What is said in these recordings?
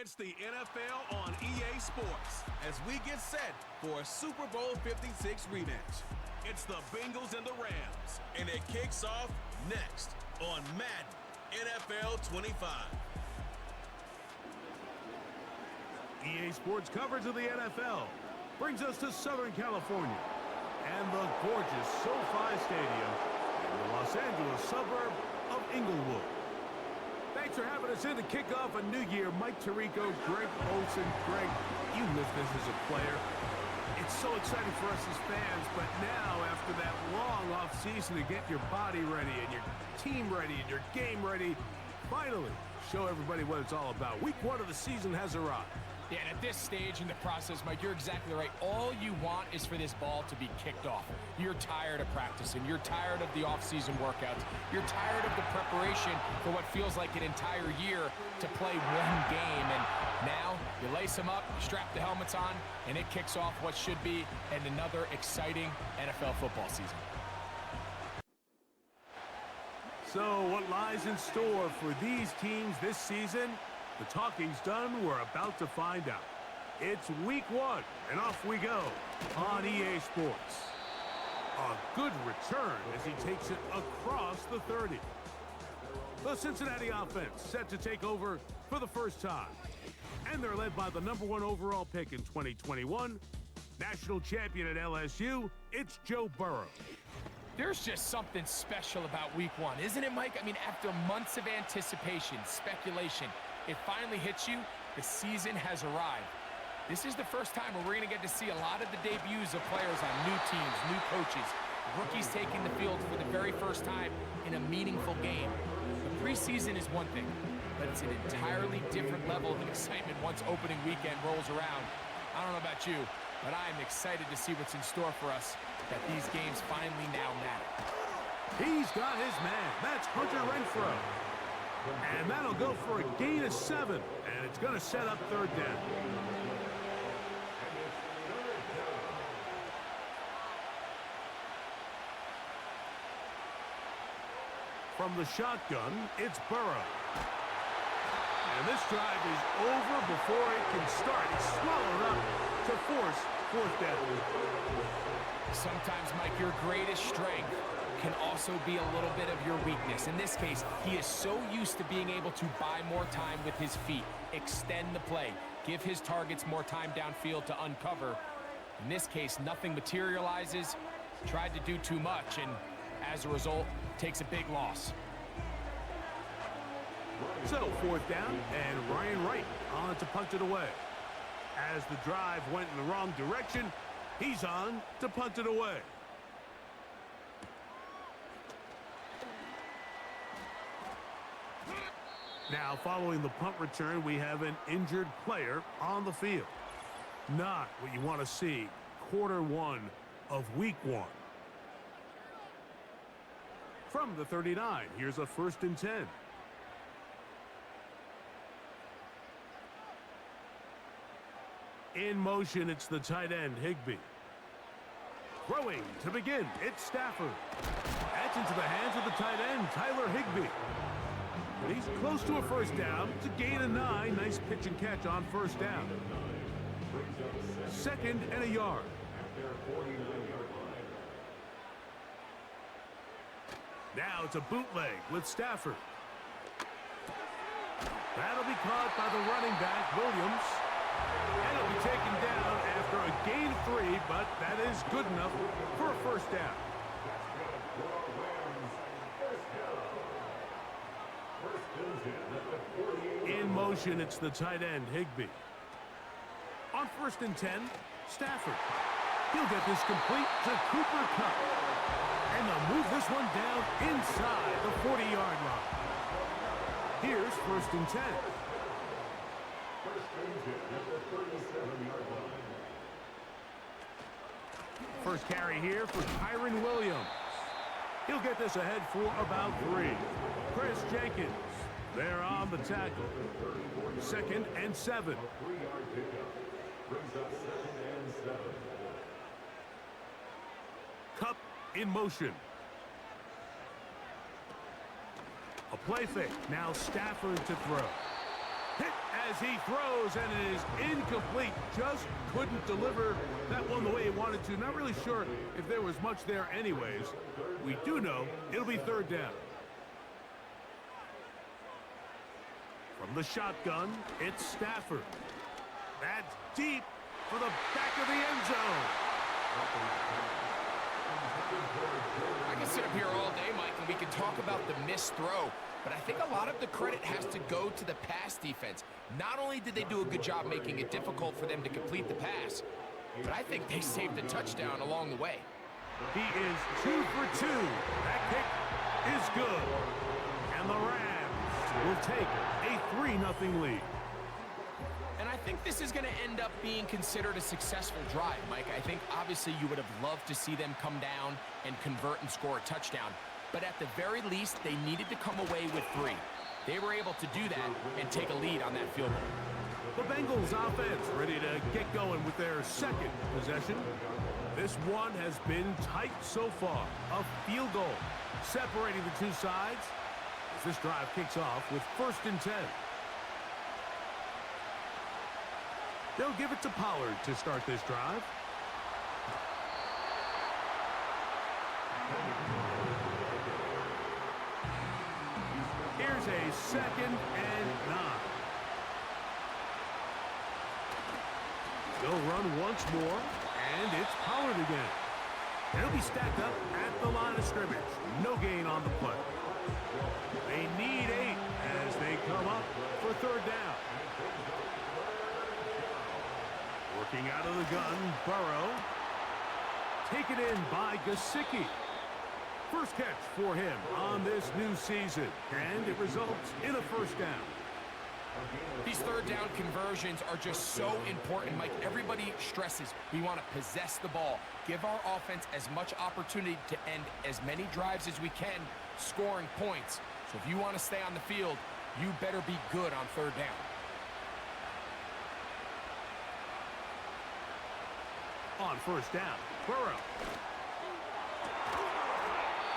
It's the NFL on EA Sports as we get set for a Super Bowl 56 rematch. It's the Bengals and the Rams, and it kicks off next on Madden NFL 25. EA Sports coverage of the NFL brings us to Southern California and the gorgeous SoFi Stadium in the Los Angeles suburb of Inglewood. Thanks for having us in to kick off a new year. Mike Tirico, Greg Olson. Greg, you lived this as a player. It's so exciting for us as fans, but now after that long off season to get your body ready and your team ready and your game ready, finally show everybody what it's all about. Week 1 of the season has arrived. Yeah, and at this stage in the process, Mike, you're exactly right. All you want is for this ball to be kicked off. You're tired of practicing. You're tired of the off-season workouts. You're tired of the preparation for what feels like an entire year to play one game. And now you lace them up, you strap the helmets on, and it kicks off what should be another exciting NFL football season. So what lies in store for these teams this season? The talking's done. We're about to find out. It's week 1, and off we go on EA Sports. A good return as he takes it across the 30. The Cincinnati offense set to take over for the first time. And they're led by the #1 overall pick in 2021, national champion at LSU, it's Joe Burrow. There's just something special about week 1, isn't it, Mike? I mean, after months of anticipation, speculation, it finally hits you. The season has arrived. This is the first time where we're going to get to see a lot of the debuts of players on new teams, new coaches, rookies taking the field for the very first time in a meaningful game. The preseason is one thing, but it's an entirely different level of excitement once opening weekend rolls around. I don't know about you, but I am excited to see what's in store for us, that these games finally now matter. He's got his man. That's Hunter Renfrow. And that'll go for a gain of 7, and it's going to set up 3rd down. From the shotgun, it's Burrow. And this drive is over before it can start. He's swallowed up to force 4th down. Sometimes, Mike, your greatest strength can also be a little bit of your weakness. In this case, he is so used to being able to buy more time with his feet, extend the play, give his targets more time downfield to uncover. In this case, nothing materializes, tried to do too much, and as a result, takes a big loss. So 4th down, and Ryan Wright on to punt it away. As the drive went in the wrong direction, he's on to punt it away. Now, following the punt return, we have an injured player on the field. Not what you want to see quarter 1 of week 1. From the 39, here's a 1st and 10. In motion, it's the tight end, Higbee. Throwing to begin, it's Stafford. That's into the hands of the tight end, Tyler Higbee. But he's close to a 1st down. It's a gain of 9. Nice pitch and catch on 1st down. 2nd and a yard. Now it's a bootleg with Stafford. That'll be caught by the running back, Williams. And it'll be taken down after a gain of 3, but that is good enough for a 1st down. In motion, it's the tight end, Higbee. On 1st and 10, Stafford. He'll get this complete to Cooper Kupp. And they'll move this one down inside the 40-yard line. Here's 1st and 10. First carry here for Kyren Williams. He'll get this ahead for about 3. Chris Jenkins, there on the tackle. 2nd and 7. Kupp in motion. A play fake. Now Stafford to throw. Hit as he throws, and it is incomplete. Just couldn't deliver that one the way he wanted to. Not really sure if there was much there anyways. We do know it'll be third down. From the shotgun, it's Stafford. That's deep for the back of the end zone. I can sit up here all day, Mike, and we can talk about the missed throw, but I think a lot of the credit has to go to the pass defense. Not only did they do a good job making it difficult for them to complete the pass, but I think they saved a touchdown along the way. He is 2 for 2. That kick is good. And the Rams will take a 3-0 lead. And I think this is going to end up being considered a successful drive, Mike. I think obviously you would have loved to see them come down and convert and score a touchdown. But at the very least, they needed to come away with 3. They were able to do that and take a lead on that field goal. The Bengals offense ready to get going with their second possession. This one has been tight so far. A field goal separating the two sides as this drive kicks off with 1st and 10. They'll give it to Pollard to start this drive. Here's a 2nd and 9. They'll run once more, and it's Pollard again. They'll be stacked up at the line of scrimmage. No gain on the play. They need 8 as they come up for 3rd down. Working out of the gun, Burrow. Taken in by Gesicki. First catch for him on this new season, and it results in a 1st down. These 3rd down conversions are just so important, Mike. Everybody stresses we want to possess the ball, give our offense as much opportunity to end as many drives as we can, scoring points. So if you want to stay on the field, you better be good on 3rd down. On 1st down, Burrow.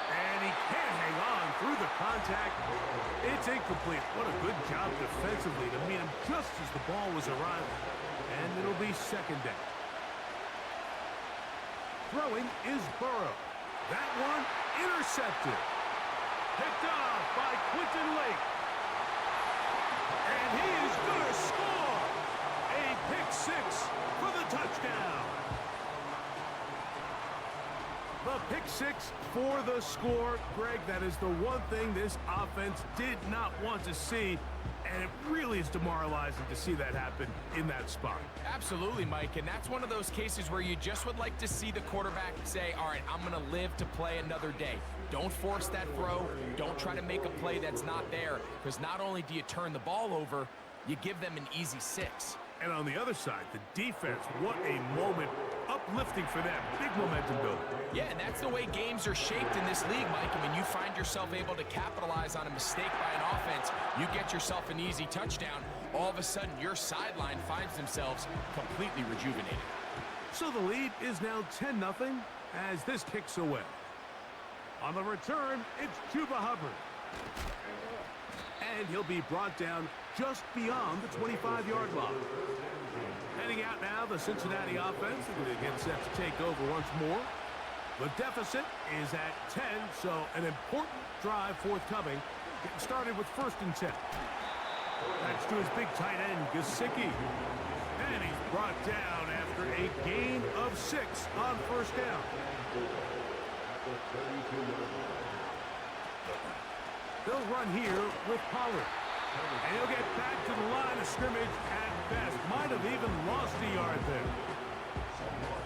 And he can't hang on through the contact. It's incomplete. What a good job defensively to meet him just as the ball was arriving. And it'll be 2nd down. Throwing is Burrow. That one intercepted. Picked off by Quentin Lake. And he is going to score. A pick 6 for the touchdown. The pick 6 for the score. Greg, that is the one thing this offense did not want to see, and it really is demoralizing to see that happen in that spot. Absolutely, Mike, and that's one of those cases where you just would like to see the quarterback say, all right, I'm going to live to play another day. Don't force that throw. Don't try to make a play that's not there, because not only do you turn the ball over, you give them an easy 6. And on the other side, the defense, what a moment. Uplifting for them. Big momentum building. Yeah, and that's the way games are shaped in this league, Mike. I mean, you find yourself able to capitalize on a mistake by an offense. You get yourself an easy touchdown. All of a sudden, your sideline finds themselves completely rejuvenated. So the lead is now 10-0 as this kicks away. On the return, it's Chuba Hubbard. And he'll be brought down just beyond the 25-yard line. Heading out now, the Cincinnati offense. They're going to get set to take over once more. The deficit is at 10, so an important drive forthcoming. Getting started with 1st and 10. That's to his big tight end, Gesicki. And he's brought down after a gain of 6 on 1st down. They'll run here with Pollard. And he'll get back to the line of scrimmage at best. Might have even lost a yard there.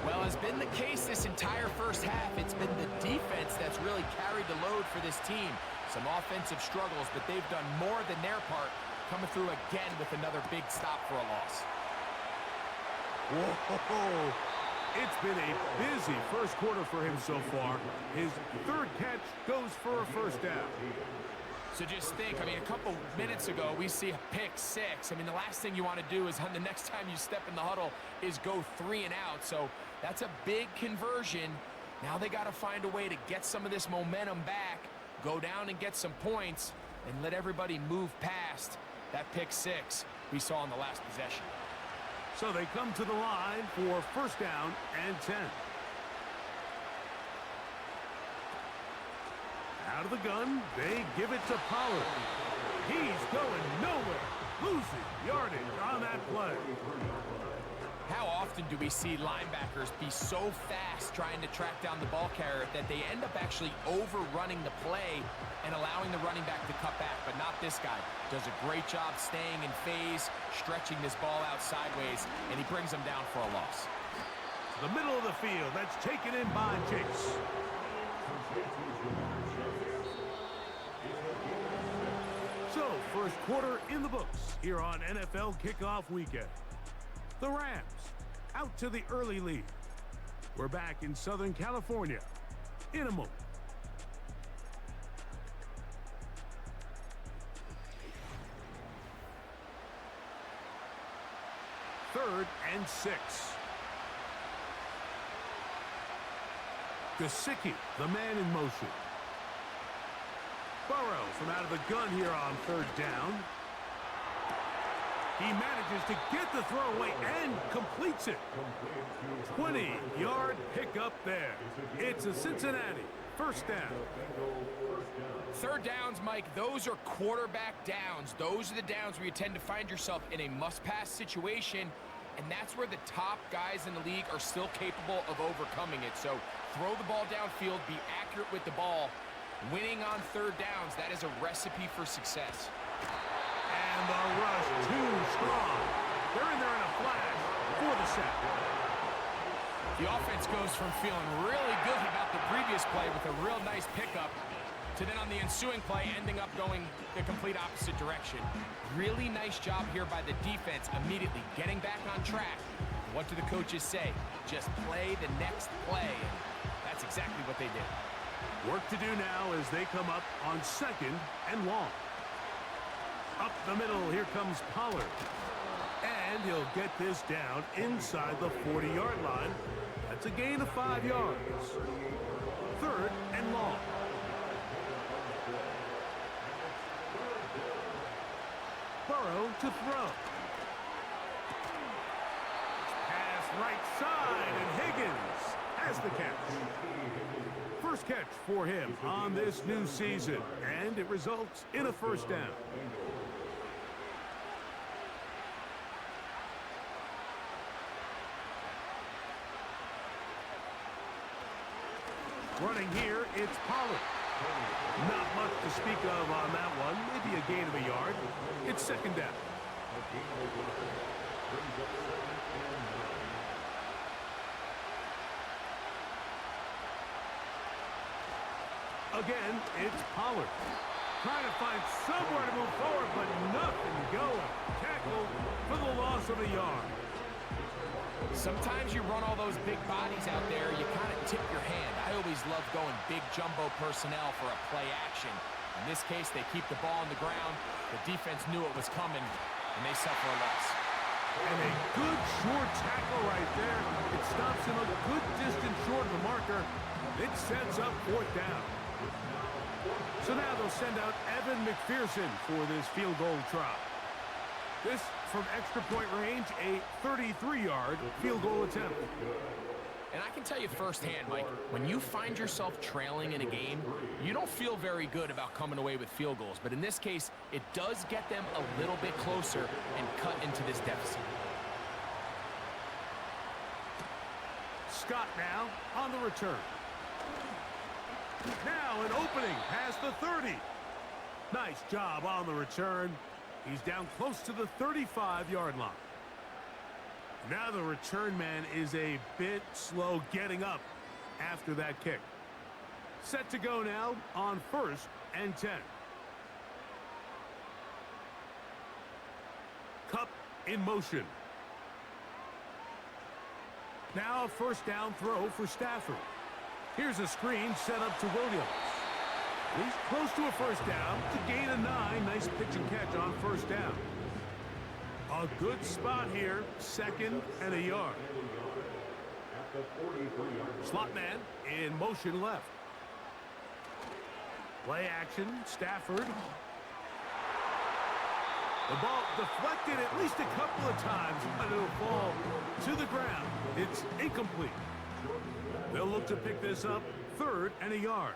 Well, has been the case this entire first half. It's been the defense that's really carried the load for this team. Some offensive struggles, but they've done more than their part, coming through again with another big stop for a loss. Whoa! It's been a busy first quarter for him so far. His 3rd catch goes for a 1st down. So just think, I mean, a couple minutes ago, we see a pick 6. I mean, the last thing you want to do is the next time you step in the huddle is go 3 and out. So that's a big conversion. Now they got to find a way to get some of this momentum back, go down and get some points, and let everybody move past that pick 6. we saw in the last possession. So they come to the line for first down and 10. Out of the gun, they give it to Pollard. He's going nowhere. Losing yardage on that play. How often do we see linebackers be so fast trying to track down the ball carrier that they end up actually overrunning the play and allowing the running back to cut back? But not this guy. Does a great job staying in phase, stretching this ball out sideways, and he brings them down for a loss. The middle of the field, that's taken in by Chase. So, first quarter in the books here on NFL Kickoff Weekend. The Rams out to the early lead. We're back in Southern California in a moment. Third and 6. Gesicki, the man in motion. Burrow from out of the gun here on third down. He manages to get the throw away and completes it. 20-yard pickup there. It's a Cincinnati first down. Third downs, Mike, those are quarterback downs. Those are the downs where you tend to find yourself in a must-pass situation, and that's where the top guys in the league are still capable of overcoming it. So throw the ball downfield, be accurate with the ball. Winning on third downs, that is a recipe for success. And the rush too strong. They're in there in a flash for the sack. The offense goes from feeling really good about the previous play with a real nice pickup to then on the ensuing play ending up going the complete opposite direction. Really nice job here by the defense immediately getting back on track. What do the coaches say? Just play the next play. And that's exactly what they did. Work to do now as they come up on second and long. Up the middle, here comes Pollard. And he'll get this down inside the 40-yard line. That's a gain of 5 yards. Third and long. Burrow to throw. Pass right side, and Higgins has the catch. First catch for him on this new season, and it results in a first down. Running here, it's Pollard. Not much to speak of on that one. Maybe a gain of a yard. It's second down. Again, it's Pollard. Trying to find somewhere to move forward, but nothing going. Tackled for the loss of a yard. Sometimes you run all those big bodies out there, you kind of tip your hand. I always love going big jumbo personnel for a play action. In this case, they keep the ball on the ground. The defense knew it was coming, and they suffer a loss. And a good short tackle right there. It stops him a good distance short of the marker. It sets up fourth down. So now they'll send out Evan McPherson for this field goal try. This from extra point range, a 33-yard field goal attempt. And I can tell you firsthand, Mike, when you find yourself trailing in a game, you don't feel very good about coming away with field goals. But in this case, it does get them a little bit closer and cut into this deficit. Scott now on the return. Now an opening past the 30. Nice job on the return. He's down close to the 35-yard line. Now the return man is a bit slow getting up after that kick. Set to go now on first and 10. Cup in motion. Now a first down throw for Stafford. Here's a screen set up to Williams. He's close to a first down to gain a 9. Nice pitch and catch on first down. A good spot here, second and a yard. Slot man in motion left. Play action, Stafford. The ball deflected at least a couple of times, but it'll fall to the ground. It's incomplete. They'll look to pick this up, 3rd and a yard.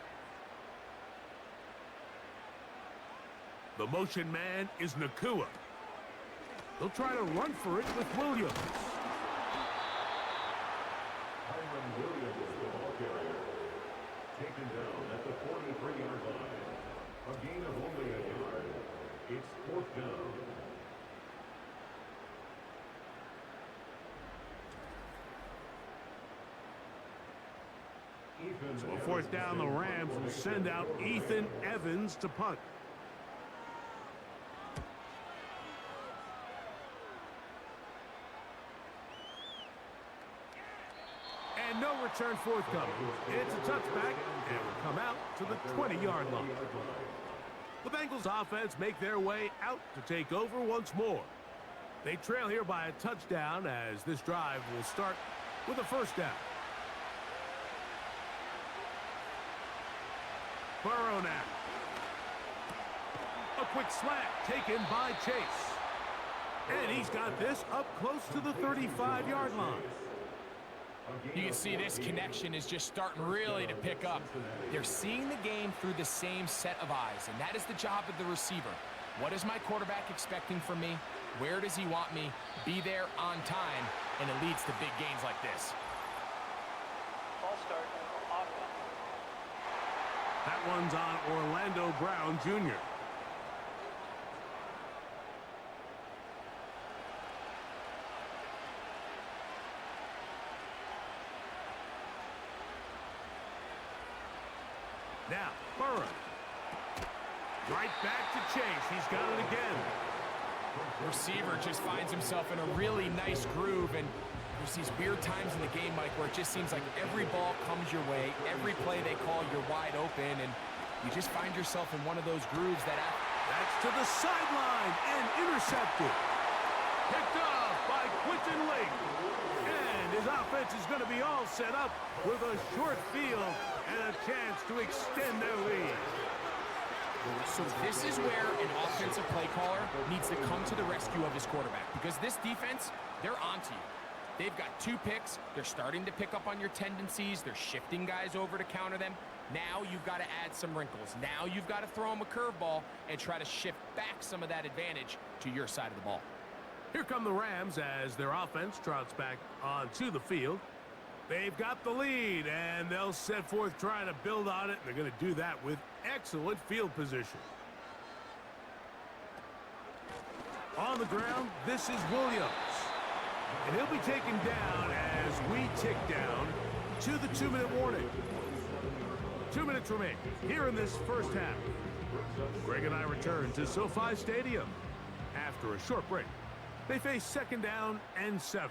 The motion man is Nakua. They'll try to run for it with Williams. Taken down at the 43-yard line. A gain of only a yard. It's 4th down. So a 4th down, the Rams will send out Ethan Evans to punt. And no return forthcoming. It's a touchback, and will come out to the 20-yard line. The Bengals offense make their way out to take over once more. They trail here by a touchdown as this drive will start with a 1st down. Burrow now. A quick slant taken by Chase. And he's got this up close to the 35-yard line. You can see this connection is just starting really to pick up. They're seeing the game through the same set of eyes, and that is the job of the receiver. What is my quarterback expecting from me? Where does he want me? Be there on time, and it leads to big gains like this. Ball start. Offense. That one's on Orlando Brown, Jr. Now, Burrow. Right back to Chase. He's got it again. Receiver just finds himself in a really nice groove, and there's these weird times in the game, Mike, where it just seems like every ball comes your way, every play they call, you're wide open, and you just find yourself in one of those grooves that... That's to the sideline and intercepted. Picked off by Quentin Lake. And his offense is going to be all set up with a short field and a chance to extend their lead. So this is where an offensive play caller needs to come to the rescue of his quarterback, because this defense, they're onto you. They've got 2 picks. They're starting to pick up on your tendencies. They're shifting guys over to counter them. Now you've got to add some wrinkles. Now you've got to throw them a curveball and try to shift back some of that advantage to your side of the ball. Here come the Rams as their offense trots back onto the field. They've got the lead, and they'll set forth trying to build on it. They're going to do that with excellent field position. On the ground, this is Williams. And he'll be taken down as we tick down to the 2-minute warning. 2 minutes remain here in this first half. Greg and I return to SoFi Stadium after a short break. They face 2nd down and 7.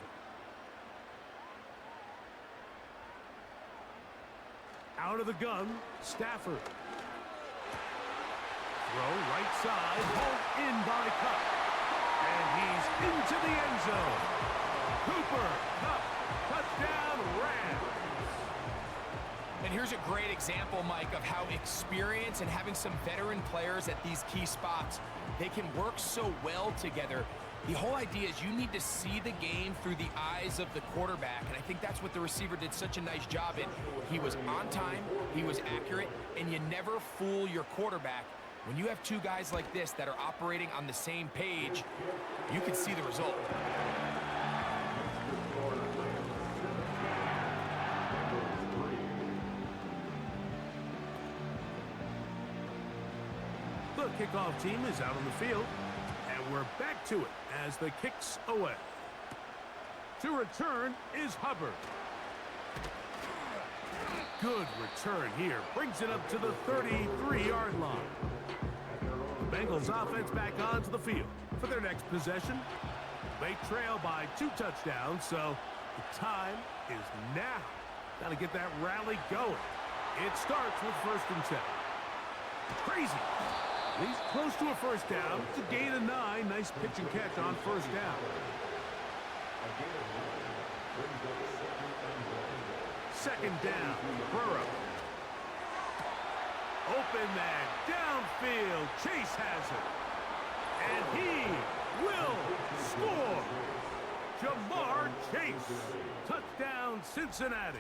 Out of the gun, Stafford. Throw right side, hauled in by Cup. And he's into the end zone. Cooper, Cup, touchdown, Rams. And here's a great example, Mike, of how experience and having some veteran players at these key spots, they can work so well together. The whole idea is you need to see the game through the eyes of the quarterback, and I think that's what the receiver did such a nice job in. He was on time, he was accurate, and you never fool your quarterback. When you have 2 guys like this that are operating on the same page, you can see the result. The kickoff team is out on the field, and we're back to it as the kick's away. To return is Hubbard. Good return here. Brings it up to the 33-yard line. The Bengals offense back onto the field for their next possession. They trail by 2 touchdowns, so the time is now. Got to get that rally going. It starts with 1st and 10. Crazy. He's close to a 1st down. It's a gain of 9. Nice pitch and catch on 1st down. 2nd down, Burrow. Open that downfield. Chase has it. And he will score. Jamar Chase. Touchdown, Cincinnati.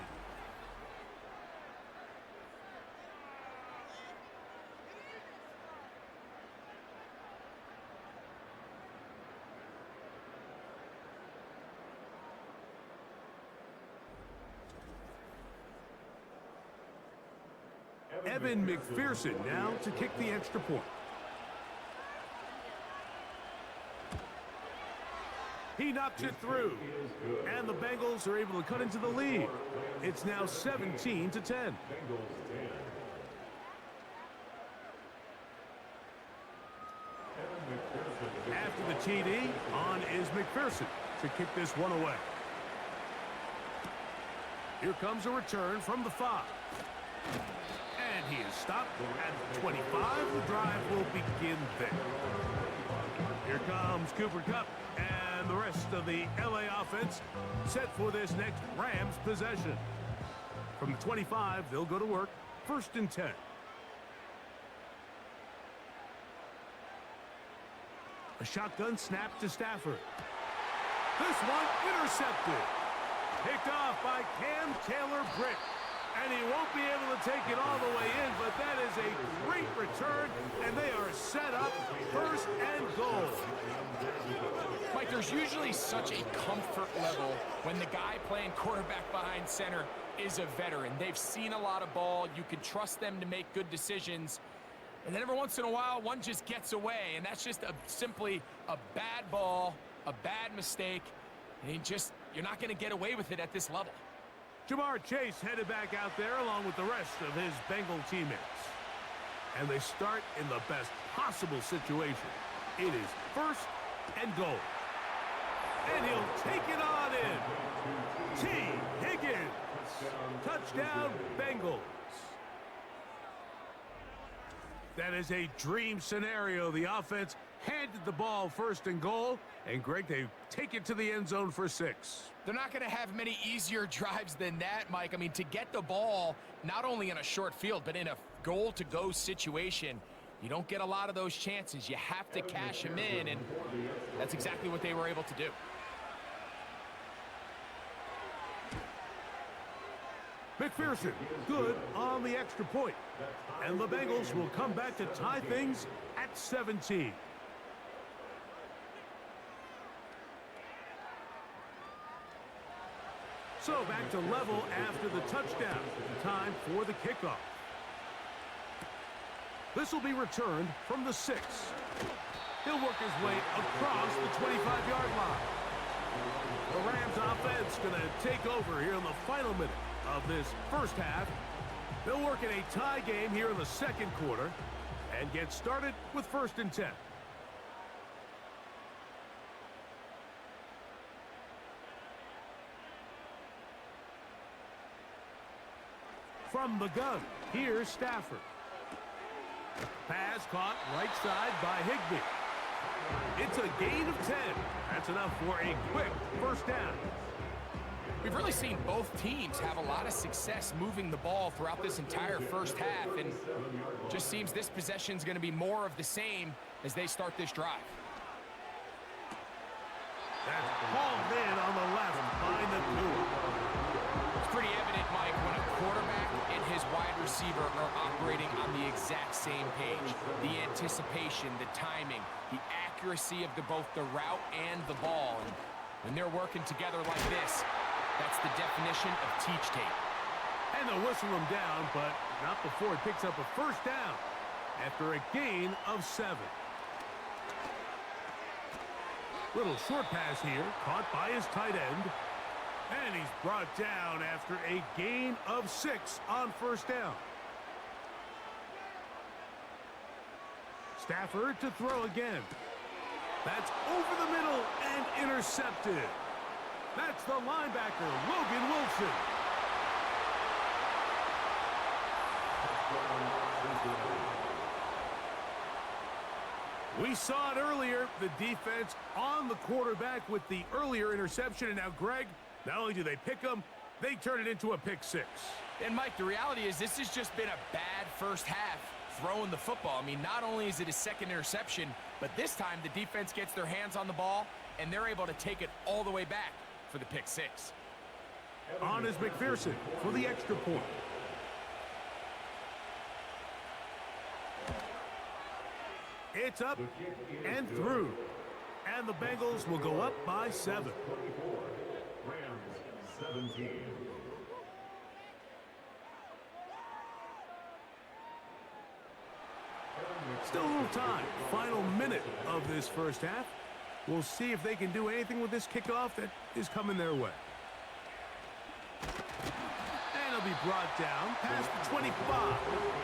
Evan McPherson now to kick the extra point. He knocks it through, and the Bengals are able to cut into the lead. It's now 17-10. After the TD, on is McPherson to kick this one away. Here comes a return from the 5. And he is stopped at the 25. The drive will begin there. Here comes Cooper Kupp and the rest of the LA offense set for this next Rams possession. From the 25, they'll go to work. 1st and 10. A shotgun snap to Stafford. This one intercepted. Picked off by Cam Taylor-Britt. And he won't be able to take it all the way in, but that is a great return, and they are set up 1st and goal. Mike, there's usually such a comfort level when the guy playing quarterback behind center is a veteran. They've seen a lot of ball. You can trust them to make good decisions. And then every once in a while, one just gets away, and that's just simply a bad ball, a bad mistake, and you're not going to get away with it at this level. Jamar Chase headed back out there along with the rest of his Bengal teammates. And they start in the best possible situation. It is 1st and goal. And he'll take it on in. T. Higgins. Touchdown, Bengals. That is a dream scenario. The offense handed the ball 1st and goal. And, Greg, they take it to the end zone for 6. They're not going to have many easier drives than that, Mike. I mean, to get the ball not only in a short field, but in a goal-to-go situation, you don't get a lot of those chances. You have to cash them in, and that's exactly what they were able to do. McPherson, good on the extra point. And the Bengals will come back to tie things at 17. So back to level after the touchdown. Time for the kickoff. This will be returned from the 6. He'll work his way across the 25-yard line. The Rams offense going to take over here in the final minute of this first half. They'll work in a tie game here in the 2nd quarter and get started with 1st and 10. From the gun, here's Stafford. Pass caught right side by Higbee. It's a gain of 10. That's enough for a quick 1st down. We've really seen both teams have a lot of success moving the ball throughout this entire first half, and just seems this possession is going to be more of the same as they start this drive. That's hauled in on the left by Nakua. It's pretty evident, Mike, when a quarterback and his wide receiver are operating on the exact same page. The anticipation, the timing, the accuracy of both the route and the ball. And when they're working together like this, that's the definition of teach tape. And they'll whistle him down, but not before he picks up a 1st down after a gain of 7. Little short pass here, caught by his tight end. And he's brought down after a gain of 6 on 1st down. Stafford to throw again. That's over the middle and intercepted. That's the linebacker, Logan Wilson. We saw it earlier, the defense on the quarterback with the earlier interception. And now, Greg, not only do they pick him, they turn it into a pick 6. And, Mike, the reality is this has just been a bad first half throwing the football. I mean, not only is it his second interception, but this time the defense gets their hands on the ball, and they're able to take it all the way back for the pick six. On is McPherson for the extra point. It's up and through. And the Bengals will go up by 7. 24, Rams 17. Still a little time. Final minute of this first half. We'll see if they can do anything with this kickoff that is coming their way. And it'll be brought down past the 25.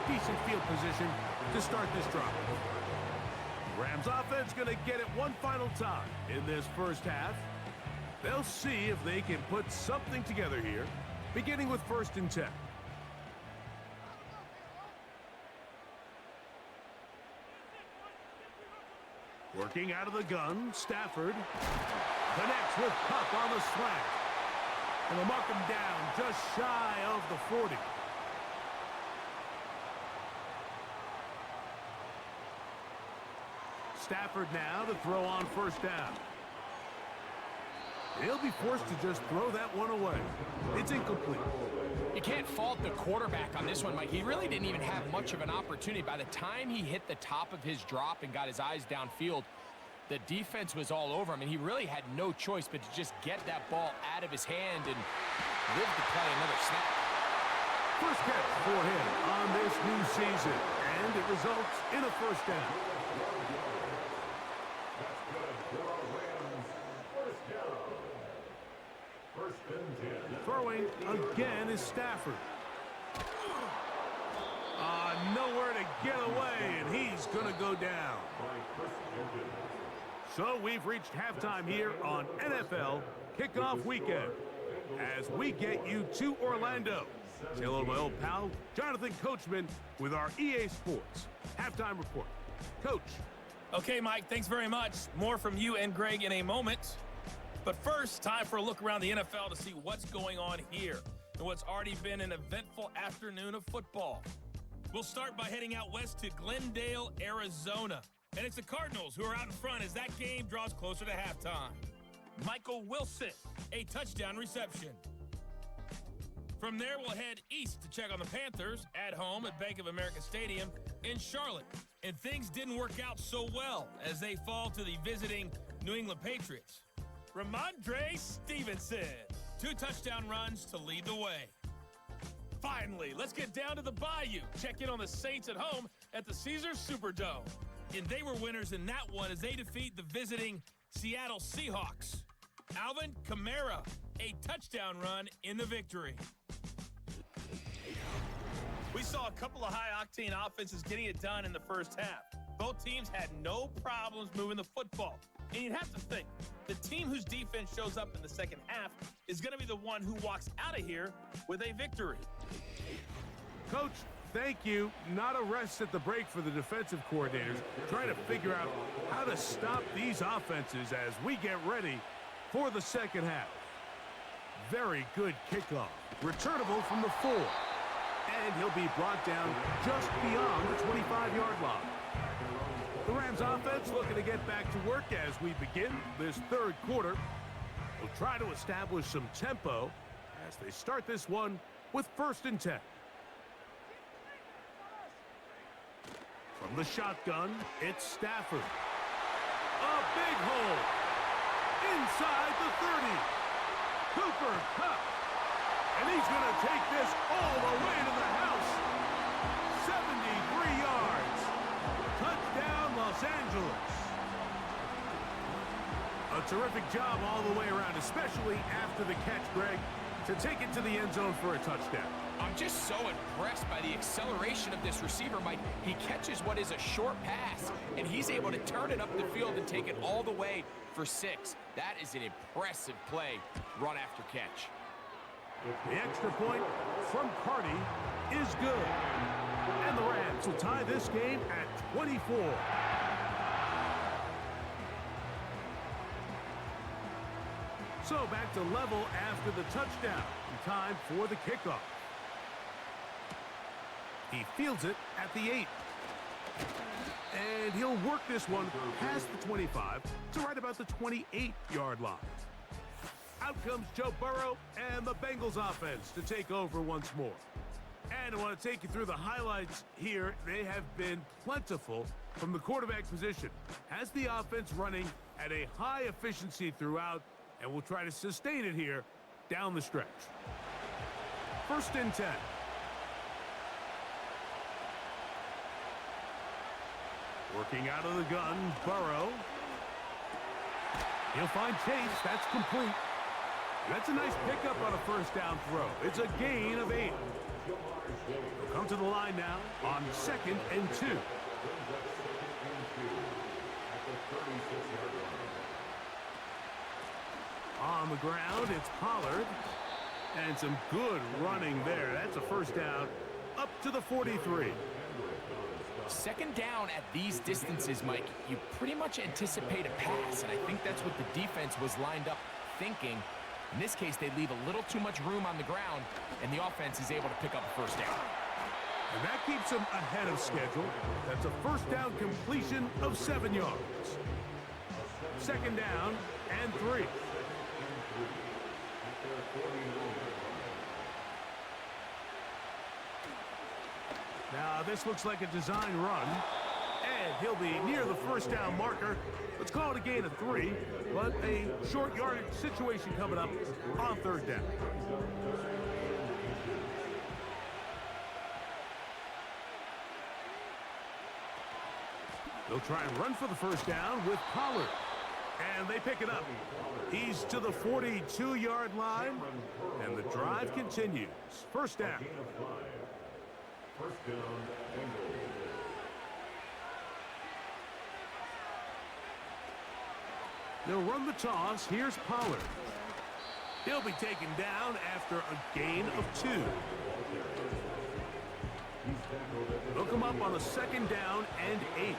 Decent field position to start this drive. Rams offense going to get it one final time in this first half. They'll see if they can put something together here, beginning with 1st and 10. Working out of the gun, Stafford connects with Cup on the slant. And they'll mark him down just shy of the 40. Stafford now to throw on 1st down. He'll be forced to just throw that one away. It's incomplete. You can't fault the quarterback on this one, Mike. He really didn't even have much of an opportunity. By the time he hit the top of his drop and got his eyes downfield, the defense was all over him, and he really had no choice but to just get that ball out of his hand and live to play another snap. First catch for him on this new season, and it results in a 1st down. Throwing again is Stafford. Nowhere to get away, and he's going to go down. So we've reached halftime here on NFL Kickoff Weekend as we get you to Orlando. Say hello to my old pal, Jonathan Coachman, with our EA Sports Halftime Report. Coach. Okay, Mike, thanks very much. More from you and Greg in a moment. But first, time for a look around the NFL to see what's going on here and what's already been an eventful afternoon of football. We'll start by heading out west to Glendale, Arizona. And it's the Cardinals who are out in front as that game draws closer to halftime. Michael Wilson, a touchdown reception. From there, we'll head east to check on the Panthers at home at Bank of America Stadium in Charlotte. And things didn't work out so well as they fall to the visiting New England Patriots. Ramondre Stevenson, 2 touchdown runs to lead the way. Finally, let's get down to the Bayou. Check in on the Saints at home at the Caesars Superdome. And they were winners in that one as they defeat the visiting Seattle Seahawks. Alvin Kamara, a touchdown run in the victory. We saw a couple of high-octane offenses getting it done in the first half. Both teams had no problems moving the football. And you'd have to think, the team whose defense shows up in the second half is going to be the one who walks out of here with a victory. Coach, thank you. Not a rest at the break for the defensive coordinators, trying to figure out how to stop these offenses as we get ready for the second half. Very good kickoff. Returnable from the 4. And he'll be brought down just beyond the 25-yard line. The Rams offense looking to get back to work as we begin this 3rd quarter. We'll try to establish some tempo as they start this one with 1st and 10. From the shotgun, it's Stafford. A big hole. Inside the 30. Cooper Kupp. And he's going to take this all the way to the house. 73 yards. Touchdown, Los Angeles. A terrific job all the way around, especially after the catch, Greg, to take it to the end zone for a touchdown. I'm just so impressed by the acceleration of this receiver, Mike. He catches what is a short pass, and he's able to turn it up the field and take it all the way for 6. That is an impressive play, run after catch. The extra point from Carty is good. And the Rams will tie this game at 24. So back to level after the touchdown. Time for the kickoff. He fields it at the 8. And he'll work this one past the 25 to right about the 28-yard line. Out comes Joe Burrow and the Bengals offense to take over once more. And I want to take you through the highlights here. They have been plentiful from the quarterback position. Has the offense running at a high efficiency throughout, and will try to sustain it here down the stretch. 1st and 10. Working out of the gun, Burrow. He'll find Chase. That's complete. That's a nice pickup on a 1st down throw. It's a gain of 8. He'll come to the line now on 2nd and 2. On the ground, it's Pollard. And some good running there. That's a 1st down up to the 43. 2nd down at these distances, Mike, you pretty much anticipate a pass, and I think that's what the defense was lined up thinking. In this case, they leave a little too much room on the ground, and the offense is able to pick up a 1st down. And that keeps them ahead of schedule. That's a 1st down completion of 7 yards. 2nd down and 3. Now, this looks like a design run, and he'll be near the 1st down marker. Let's call it a gain of 3, but a short yardage situation coming up on 3rd down. They'll try and run for the 1st down with Pollard, and they pick it up. He's to the 42-yard line, and the drive continues. 1st down. 1st down, Bengals. They'll run the toss. Here's Pollard. He'll be taken down after a gain of 2. They'll come up on a 2nd down and 8.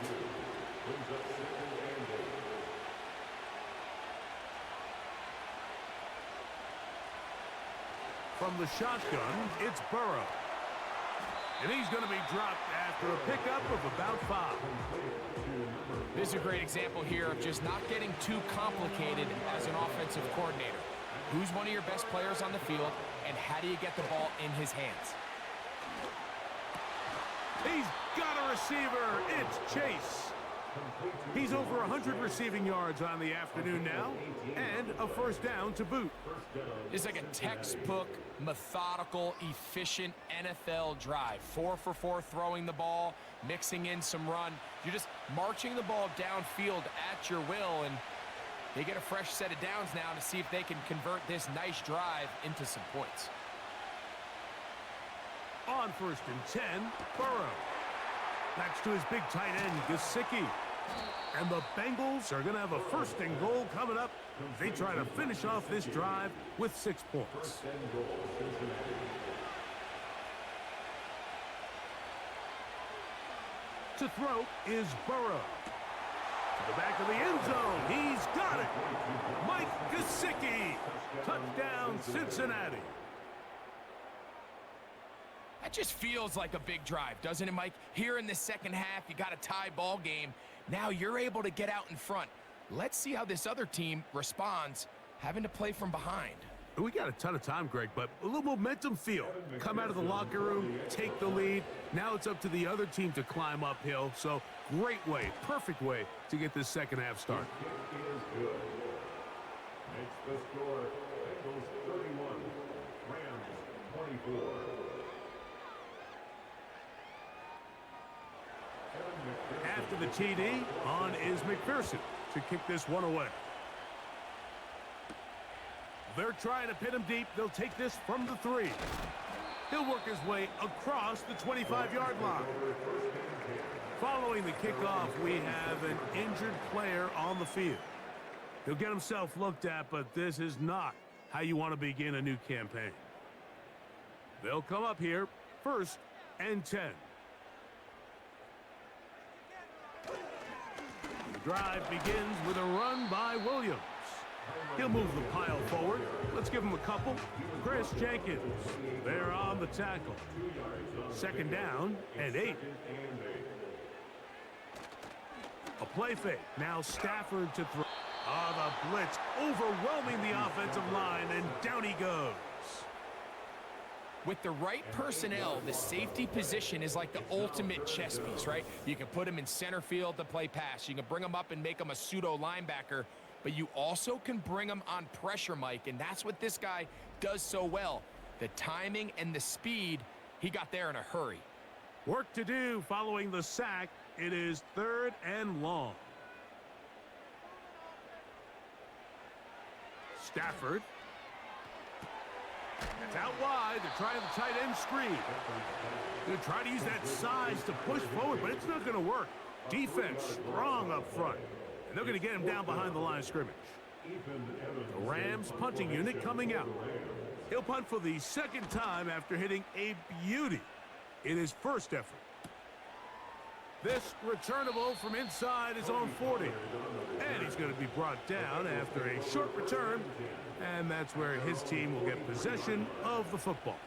From the shotgun, it's Burrow. And he's going to be dropped after a pickup of about 5. This is a great example here of just not getting too complicated as an offensive coordinator. Who's one of your best players on the field, and how do you get the ball in his hands? He's got a receiver. It's Chase. He's over 100 receiving yards on the afternoon now, and a 1st down to boot. It's like a textbook, methodical, efficient NFL drive. 4 for 4 throwing the ball, mixing in some run. You're just marching the ball downfield at your will, and they get a fresh set of downs now to see if they can convert this nice drive into some points. On 1st and 10, Burrow. Backs to his big tight end, Gesicki. And the Bengals are going to have a 1st and goal coming up. They try to finish off this drive with 6 points. To throw is Burrow. To the back of the end zone. He's got it. Mike Gesicki. Touchdown, Cincinnati. That just feels like a big drive, doesn't it, Mike? Here in the 2nd half, you got a tie ball game. Now you're able to get out in front. Let's see how this other team responds, having to play from behind. We got a ton of time, Greg, but a little momentum feel. Come out of the locker room, take the lead. Now it's up to the other team to climb uphill. So great way, perfect way to get this 2nd half started. Makes the score Bengals 31, Rams 24. After the TD, on is McPherson to kick this one away. They're trying to pin him deep. They'll take this from the 3. He'll work his way across the 25-yard line. Following the kickoff, we have an injured player on the field. He'll get himself looked at, but this is not how you want to begin a new campaign. They'll come up here, 1st and 10. The drive begins with a run by Williams. He'll move the pile forward. Let's give him a couple. Chris Jenkins, there on the tackle. Second down and 8. A play fake. Now Stafford to throw. The blitz overwhelming the offensive line, and down he goes. With the right personnel, the safety position is like the ultimate chess piece, right? You can put him in center field to play pass. You can bring him up and make him a pseudo linebacker, but you also can bring him on pressure, Mike, and that's what this guy does so well. The timing and the speed, he got there in a hurry. Work to do following the sack. It is 3rd and long. Stafford. It's out wide. They're trying the tight end screen. They're trying to use that size to push forward, but it's not going to work. Defense strong up front. And they're going to get him down behind the line of scrimmage. The Rams punting unit coming out. He'll punt for the 2nd time after hitting a beauty in his first effort. This returnable from inside his own 40. And he's going to be brought down after a short return. And that's where his team will get possession of the football.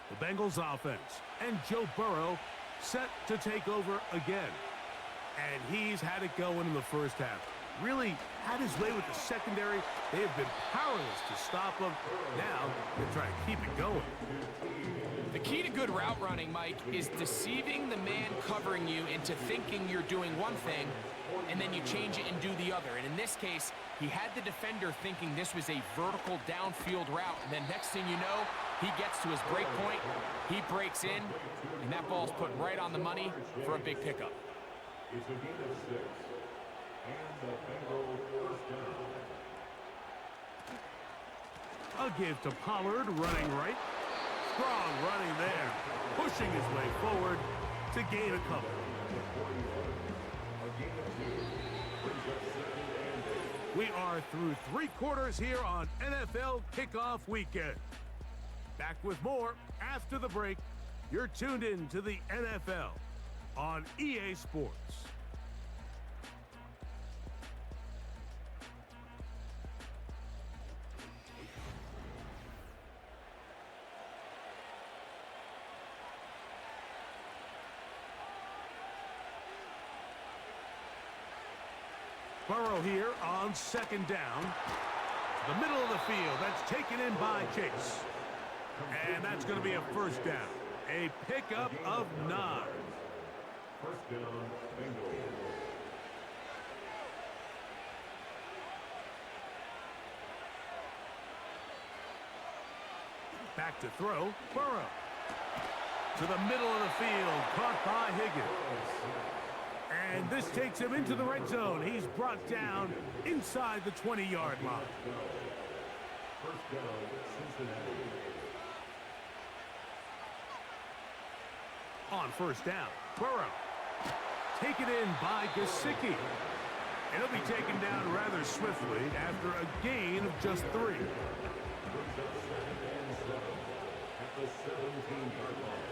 The Bengals offense and Joe Burrow set to take over again. And he's had it going in the first half. Really had his way with the secondary. They have been powerless to stop him. Now they're trying to keep it going. The key to good route running, Mike, is deceiving the man covering you into thinking you're doing one thing, and then you change it and do the other. And in this case, he had the defender thinking this was a vertical downfield route, and then next thing you know, he gets to his break point, he breaks in, and that ball's put right on the money for a big pickup. It's a gain of 6. And the Bengals first down. A give to Pollard, running right. Strong running there, pushing his way forward to gain a couple. We are through 3 quarters here on NFL Kickoff Weekend. Back with more after the break. You're tuned in to the NFL on EA Sports. Burrow here on 2nd down. The middle of the field. That's taken in by Chase. And that's going to be a first down. A pickup of 9. First down, Bengals. Back to throw. Burrow. To the middle of the field. Caught by Higgins. And this takes him into the red zone. He's brought down inside the 20-yard line. First down, Cincinnati. On first down, Burrow. Taken in by Gesicki. And he'll be taken down rather swiftly after a gain of just 3. At the 17-yard line.